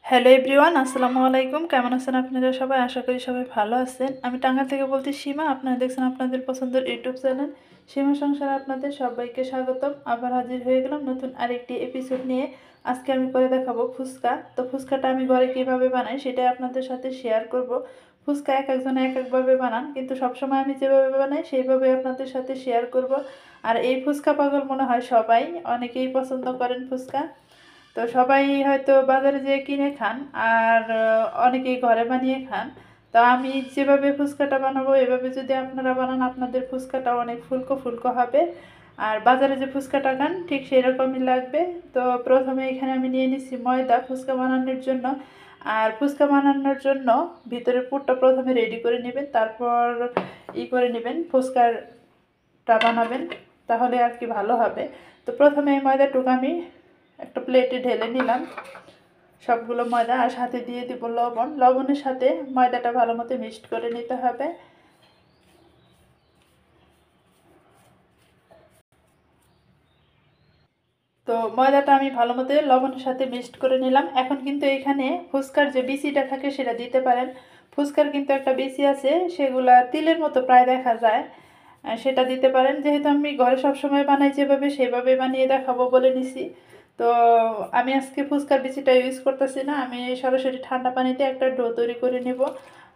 Hello everyone, আসসালামু আলাইকুম। কেমন আছেন আপনারা সবাই? আশা করি সবাই ভালো আছেন। আমি টাঙ্গাইল থেকে বলছি সীমা। আপনারা দেখছেন আপনাদের পছন্দের ইউটিউব চ্যানেল সীমা সংসারে আপনাদের সবাইকে স্বাগতম। আবার হাজির হয়ে গেলাম নতুন আরেকটি এপিসোড নিয়ে। আজকে আমি করে দেখাবো ফুচকা। তো ফুচকাটা আমি ঘরে কীভাবে বানাই সেটাই আপনাদের সাথে শেয়ার করব। ফুচকা এক একজনে এক একভাবে বানান, কিন্তু সবসময় আমি যেভাবে বানাই সেইভাবে আপনাদের সাথে শেয়ার করব। আর এই ফুচকা পাগল মনে হয় সবাই, অনেকেই পছন্দ করেন ফুচকা। তো সবাই হয়তো বাজারে যেয়ে কিনে খান, আর অনেকেই ঘরে বানিয়ে খান। তো আমি যেভাবে ফুচকাটা বানাবো এভাবে যদি আপনারা বানান, আপনাদের ফুচকাটা অনেক ফুলকো ফুলকো হবে। আর বাজারে যে ফুচকাটা খান ঠিক সেই রকমই লাগবে। তো প্রথমে এখানে আমি নিয়ে নিচ্ছি ময়দা ফুচকা বানানোর জন্য। আর ফুচকা বানানোর জন্য ভিতরের পুরটা প্রথমে রেডি করে নেবেন, তারপর করে নেবেন ফুচকাটা বানাবেন, তাহলে আর কি ভালো হবে। তো প্রথমে এই ময়দাটুকু আমি একটা প্লেটে ঢেলে নিলাম সবগুলো ময়দা, আর সাথে দিয়ে দিব লবণ। লবণের সাথে ময়দাটা ভালো মতো মিক্সড করে নিতে হবে। তো ময়দাটা আমি ভালো মতো লবণের সাথে মিক্সড করে নিলাম। এখন কিন্তু এখানে ফুচকার যে বিচিটা থাকে সেটা দিতে পারেন। ফুচকার কিন্তু একটা বিচি আছে, সেগুলা তিলের মতো প্রায় দেখা যায়, সেটা দিতে পারেন। যেহেতু আমি ঘরে সবসময় বানাই যেভাবে সেভাবে বানিয়ে দেখাবো বলে নিছি। তো আমি আজকে ফুচকার বিচিটা ইউজ করতেছি না, আমি সরাসরি ঠান্ডা পানিতে একটা ডো তৈরি করে নেব।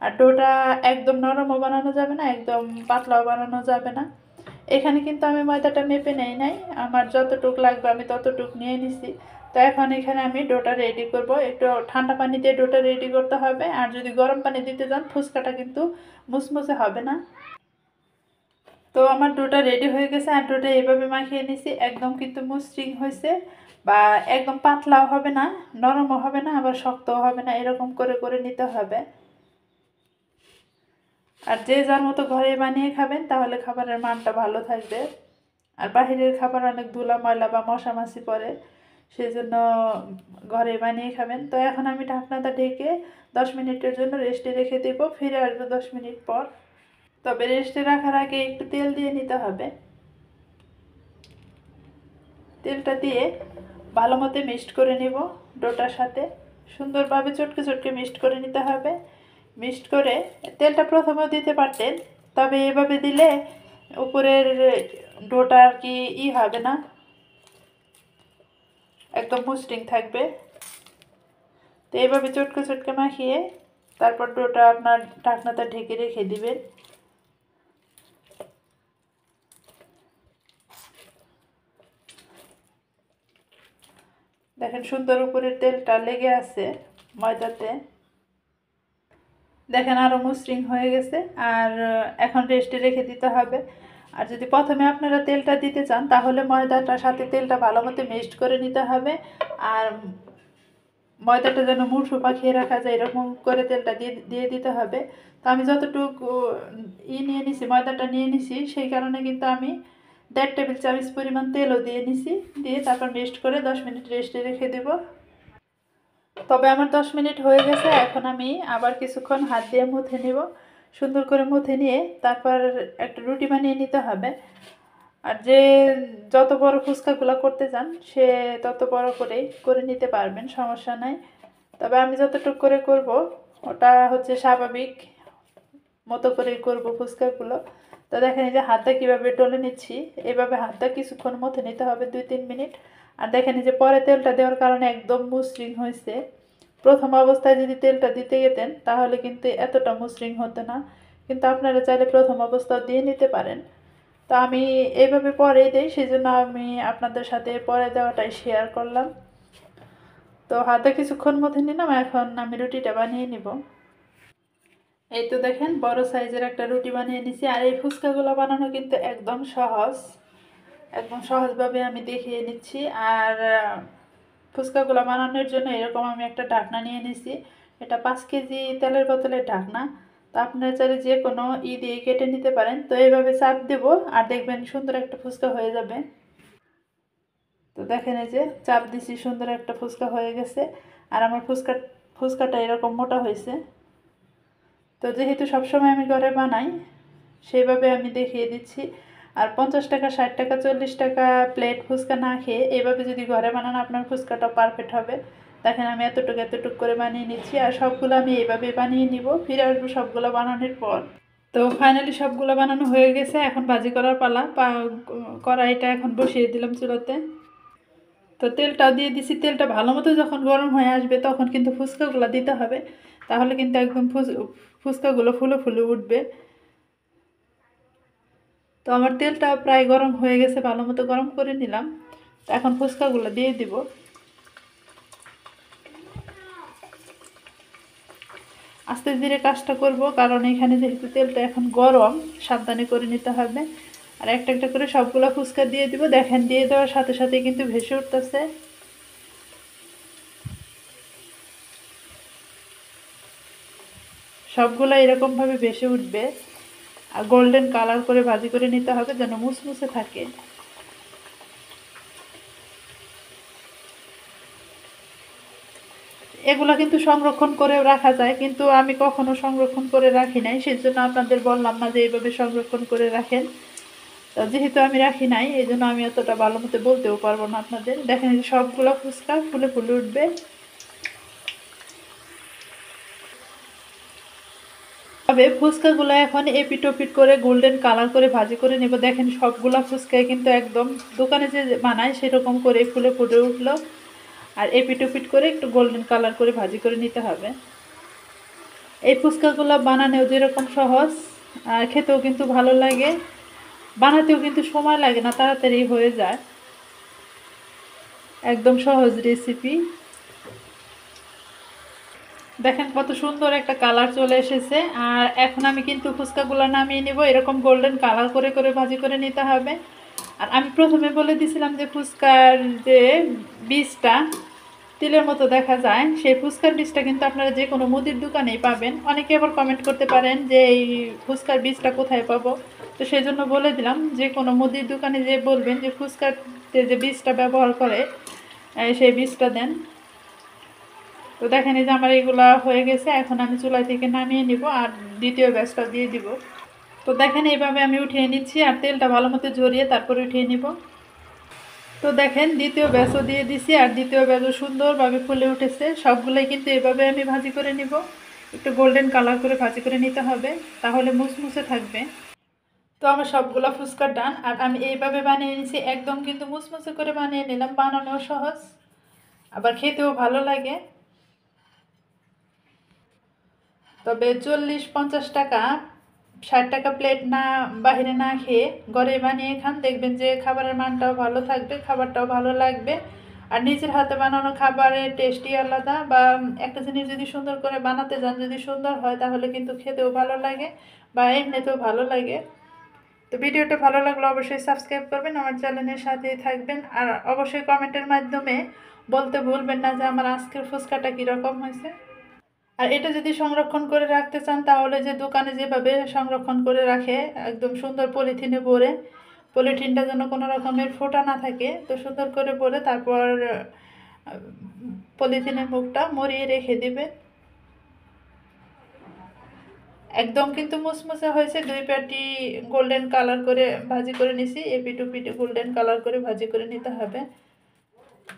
আর ডোটা একদম নরমও বানানো যাবে না, একদম পাতলাও বানানো যাবে না। এখানে কিন্তু আমি ময়দাটা মেপে নেই নাই, আমার যতটুক লাগবে আমি ততটুক নিয়ে নিছি। তো এখন এখানে আমি ডোটা রেডি করব। একটু ঠান্ডা পানি দিয়ে ডোটা রেডি করতে হবে, আর যদি গরম পানি দিতে যান ফুচকাটা কিন্তু মুসমুসে হবে না। তো আমার ডোটা রেডি হয়ে গেছে, আর ডোটা এভাবে মাখিয়ে নিছি। একদম কিন্তু মসৃণ হয়েছে, বা একদম পাতলাও হবে না, নরমও হবে না, আবার শক্তও হবে না, এরকম করে করে নিতে হবে। আর যে যার মতো ঘরে বানিয়ে খাবেন তাহলে খাবারের মানটা ভালো থাকবে। আর বাহিরের খাবার অনেক ধুলা ময়লা বা মশা মাছি পড়ে, সেই জন্য ঘরে বানিয়ে খাবেন। তো এখন আমি ঢাকনাটা ঢেকে 10 মিনিটের জন্য রেস্টে রেখে দেবো, ফিরে আসবো 10 মিনিট পর। তবে রেস্টে রাখার আগে একটু তেল দিয়ে নিতে হবে। তেলটা দিয়ে ভালো মতো মিক্সড করে নেব ডোটার সাথে, সুন্দরভাবে চটকে চটকে মিক্সড করে নিতে হবে। মিক্সড করে তেলটা প্রথমেও দিতে পারতেন, তবে এভাবে দিলে উপরের ডোটা আর কি হবে না, একদম মসৃণ থাকবে। তো এইভাবে চটকে চটকে মাখিয়ে তারপর ডোটা আপনার ঢাকনাটা ঢেকে রেখে দিবেন। দেখেন সুন্দর উপরের তেলটা লেগে আছে ময়দাতে, দেখেন আরও মসৃণ হয়ে গেছে। আর এখন রেস্টে রেখে দিতে হবে। আর যদি প্রথমে আপনারা তেলটা দিতে চান তাহলে ময়দাটার সাথে তেলটা ভালো মতো মিক্সড করে নিতে হবে। আর ময়দাটা যেন মুঠো পাকিয়ে রাখা যায় এরকম করে তেলটা দিয়ে দিয়ে দিতে হবে। তো আমি যতটুকু নিয়ে নিছি, ময়দাটা নিয়ে নিছি, সেই কারণে কিন্তু আমি 1.5 টেবিল চামচ পরিমাণ তেলও দিয়ে নিছি। দিয়ে তারপর মিক্সড করে 10 মিনিট রেস্টে রেখে দেবো। তবে আমার 10 মিনিট হয়ে গেছে, এখন আমি আবার কিছুক্ষণ হাত দিয়ে মুথে নেব। সুন্দর করে মুথে নিয়ে তারপর একটা রুটি বানিয়ে নিতে হবে। আর যে যত বড় ফুচকাগুলো করতে চান সে তত বড় করেই করে নিতে পারবেন, সমস্যা নাই। তবে আমি যতটুকু করে করব ওটা হচ্ছে স্বাভাবিক মতো করেই করব ফুচকাগুলো। তো দেখেন এই যে হাতটা কীভাবে টলে নিচ্ছি, এভাবে হাতটা কিছুক্ষণ মথে নিতে হবে 2-3 মিনিট। আর দেখেন এই যে পরে তেলটা দেওয়ার কারণে একদম মসৃণ হয়েছে। প্রথম অবস্থায় যদি তেলটা দিতে যেতেন তাহলে কিন্তু এতটা মসৃণ হতো না, কিন্তু আপনারা চাইলে প্রথম অবস্থাও দিয়ে নিতে পারেন। তো আমি এইভাবে পরে দিই, সেই জন্য আমি আপনাদের সাথে পরে দেওয়াটাই শেয়ার করলাম। তো হাতে কিছুক্ষণ মধ্যে নিলাম, এখন আমি রুটিটা বানিয়ে নিব। এই তো দেখেন বড় সাইজের একটা রুটি বানিয়ে নিছি। আর এই ফুচকাগুলো বানানো কিন্তু একদম সহজ, একদম সহজভাবে আমি দেখিয়ে নিচ্ছি। আর ফুচকাগুলো বানানোর জন্য এরকম আমি একটা ঢাকনা নিয়ে নিছি, এটা 5 কেজি তেলের বোতলের ঢাকনা। তো আপনারা চাইলে যে কোনো দিয়ে কেটে নিতে পারেন। তো এইভাবে চাপ দেব আর দেখবেন সুন্দর একটা ফুচকা হয়ে যাবে। তো দেখেন এই যে চাপ দিছি, সুন্দর একটা ফুচকা হয়ে গেছে। আর আমার ফুচকাটা এরকম মোটা হয়েছে। তো যেহেতু সবসময় আমি ঘরে বানাই সেইভাবে আমি দেখিয়ে দিচ্ছি। আর 50 টাকা, 60 টাকা, 40 টাকা প্লেট ফুচকা না খেয়ে এভাবে যদি ঘরে বানান আপনার ফুচকাটা পারফেক্ট হবে। দেখেন আমি এতটুকু এতটুকু করে বানিয়ে নিচ্ছি, আর সবগুলো আমি এইভাবে বানিয়ে নিব। ফিরে আসবো সবগুলো বানানোর পর। তো ফাইনালি সবগুলো বানানো হয়ে গেছে, এখন ভাজি করার পালা। কড়াইটা এখন বসিয়ে দিলাম চুলাতে। তো তেলটাও দিয়ে দিছি। তেলটা ভালো মতো যখন গরম হয়ে আসবে তখন কিন্তু ফুচকাগুলো দিতে হবে, তাহলে কিন্তু একদম ফুচকাগুলো ফুলে ফুলে উঠবে। তো আমার তেলটা প্রায় গরম হয়ে গেছে, ভালো মতো গরম করে নিলাম। তো এখন ফুচকাগুলো দিয়ে দিব। আস্তে ধীরে কাজটা করব, কারণ এখানে যেহেতু তেলটা এখন গরম, সাবধানে করে নিতে হবে। আর একটা একটা করে সবগুলো ফুচকা দিয়ে দিব। দেখেন দিয়ে দেওয়ার সাথে সাথে কিন্তু ভেসে উঠতেছে। সবগুলো এরকমভাবে ভেসে উঠবে, আর গোল্ডেন কালার করে ভাজি করে নিতে হবে যেন মুসমুসে থাকে। এগুলো কিন্তু সংরক্ষণ করেও রাখা যায়, কিন্তু আমি কখনো সংরক্ষণ করে রাখি নাই, সেই জন্য আপনাদের বললাম না যে এইভাবে সংরক্ষণ করে রাখেন। তো যেহেতু আমি রাখি নাই, এই জন্য আমি অতটা ভালো মতো বলতেও পারবো না আপনাদের। দেখেন সবগুলো ফুচকা ফুলে ফুলে উঠবে। তবে ফুচকাগুলো এখন এপিট ওপিট করে গোল্ডেন কালার করে ভাজি করে নেব। দেখেন সবগুলা ফুচকায় কিন্তু একদম দোকানে যে বানায় সেরকম করে ফুলে ফুটে উঠলো। আর এপিট ওপিট করে একটু গোল্ডেন কালার করে ভাজি করে নিতে হবে। এই ফুচকাগুলো বানানোও যেরকম সহজ, আর খেতেও কিন্তু ভালো লাগে। বানাতেও কিন্তু সময় লাগে না, তাড়াতাড়ি হয়ে যায়। একদম সহজ রেসিপি। দেখেন কত সুন্দর একটা কালার চলে এসেছে। আর এখন আমি কিন্তু ফুচকাগুলো নামিয়ে নিব। এরকম গোল্ডেন কালার করে করে ভাজি করে নিতে হবে। আর আমি প্রথমে বলে দিয়েছিলাম যে ফুচকার যে বীজটা তিলের মতো দেখা যায়, সেই ফুচকার বীজটা কিন্তু আপনারা যে কোনো মুদির দোকানেই পাবেন। অনেকে আবার কমেন্ট করতে পারেন যে এই ফুচকার বীজটা কোথায় পাবো, তো সেই জন্য বলে দিলাম যে কোনো মুদির দোকানে যে বলবেন যে ফুচকার যে বীজটা ব্যবহার করে সেই বীজটা দেন। তো দেখেন এই যে আমার এগুলা হয়ে গেছে, এখন আমি চুলা থেকে নামিয়ে নিব আর দ্বিতীয় ব্যাচটা দিয়ে দিব। তো দেখেন এইভাবে আমি উঠিয়ে নিচ্ছি, আর তেলটা ভালো মতো ঝরিয়ে তারপরে উঠিয়ে নিব। তো দেখেন দ্বিতীয় ব্যাচও দিয়ে দিছি, আর দ্বিতীয় ব্যাচও সুন্দরভাবে ফুলে উঠেছে। সবগুলোই কিন্তু এভাবে আমি ভাজি করে নিব, একটু গোল্ডেন কালার করে ভাজি করে নিতে হবে, তাহলে মুসমুসে থাকবে। তো আমার সবগুলো ফুচকা ডান, আর আমি এইভাবে বানিয়ে নিছি। একদম কিন্তু মুসমুসে করে বানিয়ে নিলাম, বানানো সহজ আবার খেতেও ভালো লাগে। তবে 40-50 টাকা, 60 টাকা প্লেট না বাইরে না খেয়ে ঘরে বানিয়ে খান, দেখবেন যে খাবারের মানটাও ভালো থাকবে, খাবারটাও ভালো লাগবে। আর নিজের হাতে বানানো খাবারের টেস্টই আলাদা। বা একটা জিনিস যদি সুন্দর করে বানাতে যান, যদি সুন্দর হয় তাহলে কিন্তু খেতেও ভালো লাগে বা এমনিতেও ভালো লাগে। তো ভিডিওটা ভালো লাগলে অবশ্যই সাবস্ক্রাইব করবেন, আমার চ্যানেলের সাথেই থাকবেন। আর অবশ্যই কমেন্টের মাধ্যমে বলতে ভুলবেন না যে আমার আজকের ফুচকাটা কীরকম হয়েছে। আর এটা যদি সংরক্ষণ করে রাখতে চান, তাহলে যে দোকানে যেভাবে সংরক্ষণ করে রাখে একদম সুন্দর পলিথিনে ভরে, পলিথিনটা যেন কোনো রকমের ফোঁটা না থাকে, তো সুন্দর করে ভরে তারপর পলিথিনের মুখটা মরিয়ে রেখে দিবে। একদম কিন্তু মুসমুসে হয়েছে। দুই পাটি গোল্ডেন কালার করে ভাজি করে নিছি, এপিট ওপিট গোল্ডেন কালার করে ভাজি করে নিতে হবে।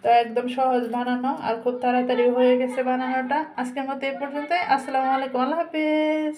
তো একদম সহজ বানানো, আর খুব তাড়াতাড়ি হয়ে গেছে বানানোটা। আজকের মতো এই পর্যন্তই। আসসালামু আলাইকুম, আল্লাহ হাফেজ।